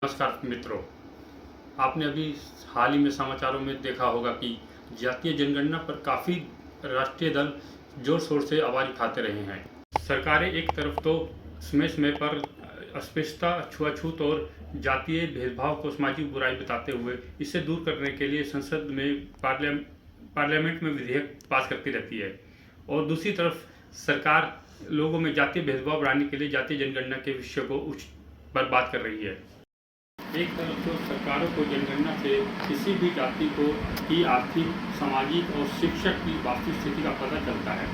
नमस्कार मित्रों। आपने अभी हाल ही में समाचारों में देखा होगा कि जातीय जनगणना पर काफ़ी राष्ट्रीय दल जोर शोर से आवाज़ उठाते रहे हैं। सरकारें एक तरफ तो समय समय पर अस्पृश्यता, छुआछूत और जातीय भेदभाव को सामाजिक बुराई बताते हुए इसे दूर करने के लिए संसद में पार्लियामेंट में विधेयक पास करती रहती है, और दूसरी तरफ सरकार लोगों में जातीय भेदभाव बढ़ाने के लिए जातीय जनगणना के विषय को उच्च पर बात कर रही है। एक तरफ तो सरकारों को जनगणना से किसी भी जाति को की आर्थिक, सामाजिक और शिक्षक की वास्तविक स्थिति का पता चलता है,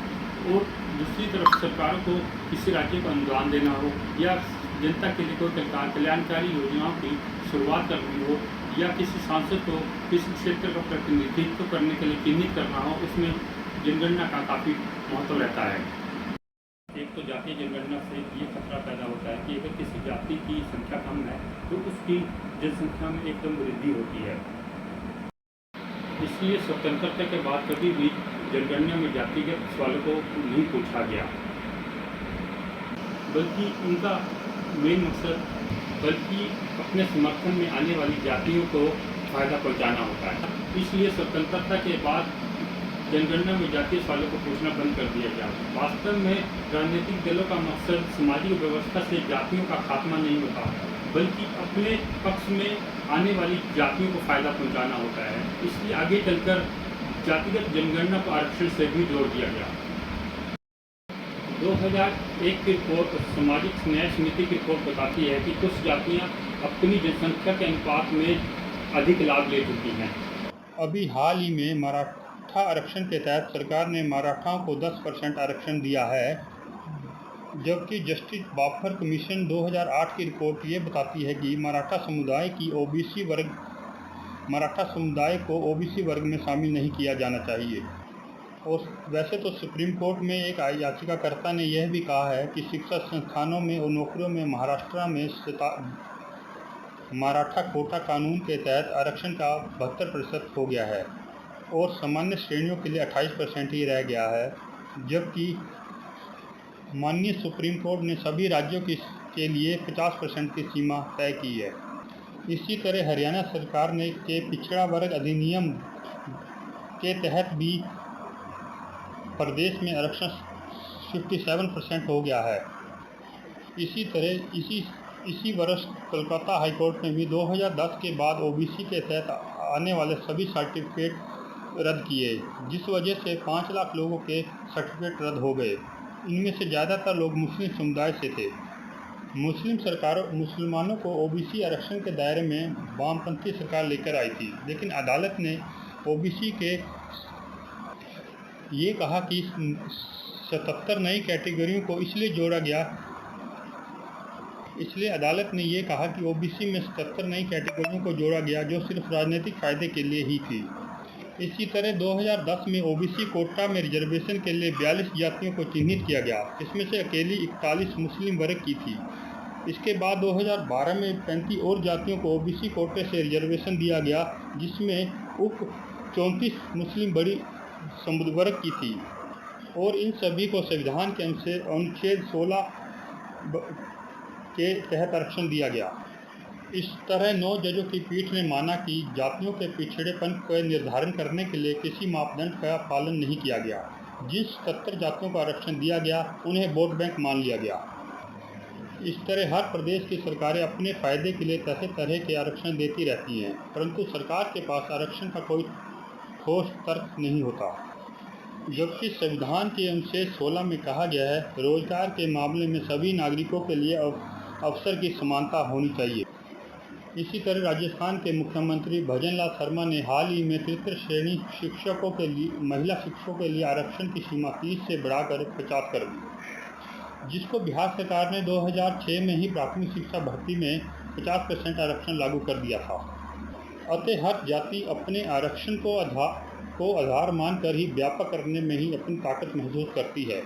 और दूसरी तरफ सरकारों को किसी राज्य को अनुदान देना हो या जनता के लिए कोई कल्याणकारी योजनाओं की शुरुआत करनी हो या किसी सांसद को किसी क्षेत्र का प्रतिनिधित्व करने के लिए चिन्हित करना हो, उसमें जनगणना का काफ़ी महत्व रहता है। एक तो जातीय जनगणना से ये खतरा पैदा होता है कि अगर किसी जाति की संख्या कम है तो उसकी जनसंख्या में एकदम वृद्धि होती है। इसलिए स्वतंत्रता के बाद कभी भी जनगणना में जातिगत सवालों को नहीं पूछा गया, बल्कि उनका मेन मकसद अपने समर्थन में आने वाली जातियों को फायदा पहुंचाना होता है। इसलिए स्वतंत्रता के बाद जनगणना में जातीय सवालों को पूछना बंद कर दिया गया। वास्तव में राजनीतिक दलों का मकसद सामाजिक व्यवस्था से जातियों का खात्मा नहीं होता, बल्कि अपने पक्ष में आने वाली जातियों को फायदा पहुंचाना होता है। इसलिए आगे चलकर जातिगत जनगणना को आरक्षण से भी जोड़ दिया गया। 2001 की रिपोर्ट सामाजिक न्याय समिति की रिपोर्ट बताती है कि कुछ जातियां अपनी जनसंख्या के अनुपात में अधिक लाभ ले चुकी हैं। अभी हाल ही में मराठा आरक्षण के तहत सरकार ने मराठाओं को 10% आरक्षण दिया है, जबकि जस्टिस बाफर कमीशन 2008 की रिपोर्ट ये बताती है कि मराठा समुदाय को ओबीसी वर्ग में शामिल नहीं किया जाना चाहिए। और वैसे तो सुप्रीम कोर्ट में एक याचिकाकर्ता ने यह भी कहा है कि शिक्षा संस्थानों में और नौकरियों में महाराष्ट्र में मराठा कोटा कानून के तहत आरक्षण का 72% हो गया है और सामान्य श्रेणियों के लिए 28% ही रह गया है, जबकि माननीय सुप्रीम कोर्ट ने सभी राज्यों के लिए 50% की सीमा तय की है। इसी तरह हरियाणा सरकार ने के पिछड़ा वर्ग अधिनियम के तहत भी प्रदेश में आरक्षण 57% हो गया है। इसी तरह इसी वर्ष कोलकाता हाईकोर्ट ने भी 2010 के बाद ओबीसी के तहत आने वाले सभी सर्टिफिकेट रद्द किए, जिस वजह से 5 लाख लोगों के सर्टिफिकेट रद्द हो गए। इनमें से ज़्यादातर लोग मुस्लिम समुदाय से थे। मुसलमानों को ओबीसी आरक्षण के दायरे में वामपंथी सरकार लेकर आई थी, लेकिन अदालत ने ओबीसी के ये कहा कि 77 नई कैटेगरियों को इसलिए अदालत ने ये कहा कि ओबीसी में 77 नई कैटेगरियों को जोड़ा गया जो सिर्फ राजनीतिक फायदे के लिए ही थी। इसी तरह 2010 में ओबीसी कोटा में रिजर्वेशन के लिए 42 जातियों को चिन्हित किया गया, इसमें से अकेली 41 मुस्लिम वर्ग की थी। इसके बाद 2012 में 35 और जातियों को ओबीसी कोटे से रिजर्वेशन दिया गया, जिसमें उप 34 मुस्लिम बड़ी समुदाय वर्ग की थी, और इन सभी को संविधान के अनुच्छेद 16 के तहत आरक्षण दिया गया। इस तरह 9 जजों की पीठ ने माना कि जातियों के पिछड़ेपन का निर्धारण करने के लिए किसी मापदंड का पालन नहीं किया गया। जिस 77 जातियों को आरक्षण दिया गया उन्हें वोट बैंक मान लिया गया। इस तरह हर प्रदेश की सरकारें अपने फायदे के लिए तरह तरह के आरक्षण देती रहती हैं, परंतु सरकार के पास आरक्षण का कोई ठोस तर्क नहीं होता। जबकि संविधान के अनुच्छेद 16 में कहा गया है, रोजगार के मामले में सभी नागरिकों के लिए अवसर की समानता होनी चाहिए। इसी तरह राजस्थान के मुख्यमंत्री भजनलाल शर्मा ने हाल ही में तृतीय श्रेणी महिला शिक्षकों के लिए आरक्षण की सीमा 30 से बढ़ाकर 50 कर दी, जिसको बिहार सरकार ने 2006 में ही प्राथमिक शिक्षा भर्ती में 50% आरक्षण लागू कर दिया था। अतः हर जाति अपने आरक्षण को आधार मानकर ही व्यापक करने में ही अपनी ताकत महसूस करती है।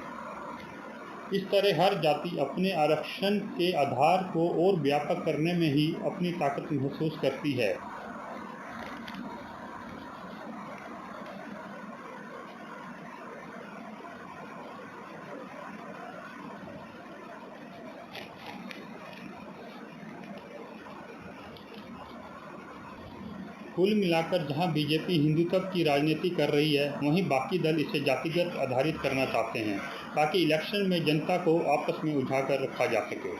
इस तरह हर जाति अपने आरक्षण के आधार को और व्यापक करने में ही अपनी ताकत महसूस करती है। कुल मिलाकर जहां बीजेपी हिंदुत्व की राजनीति कर रही है, वहीं बाकी दल इसे जातिगत आधारित करना चाहते हैं ताकि इलेक्शन में जनता को आपस में उलझाकर रखा जा सके।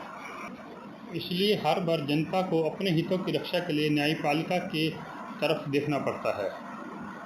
इसलिए हर बार जनता को अपने हितों की रक्षा के लिए न्यायपालिका के तरफ देखना पड़ता है।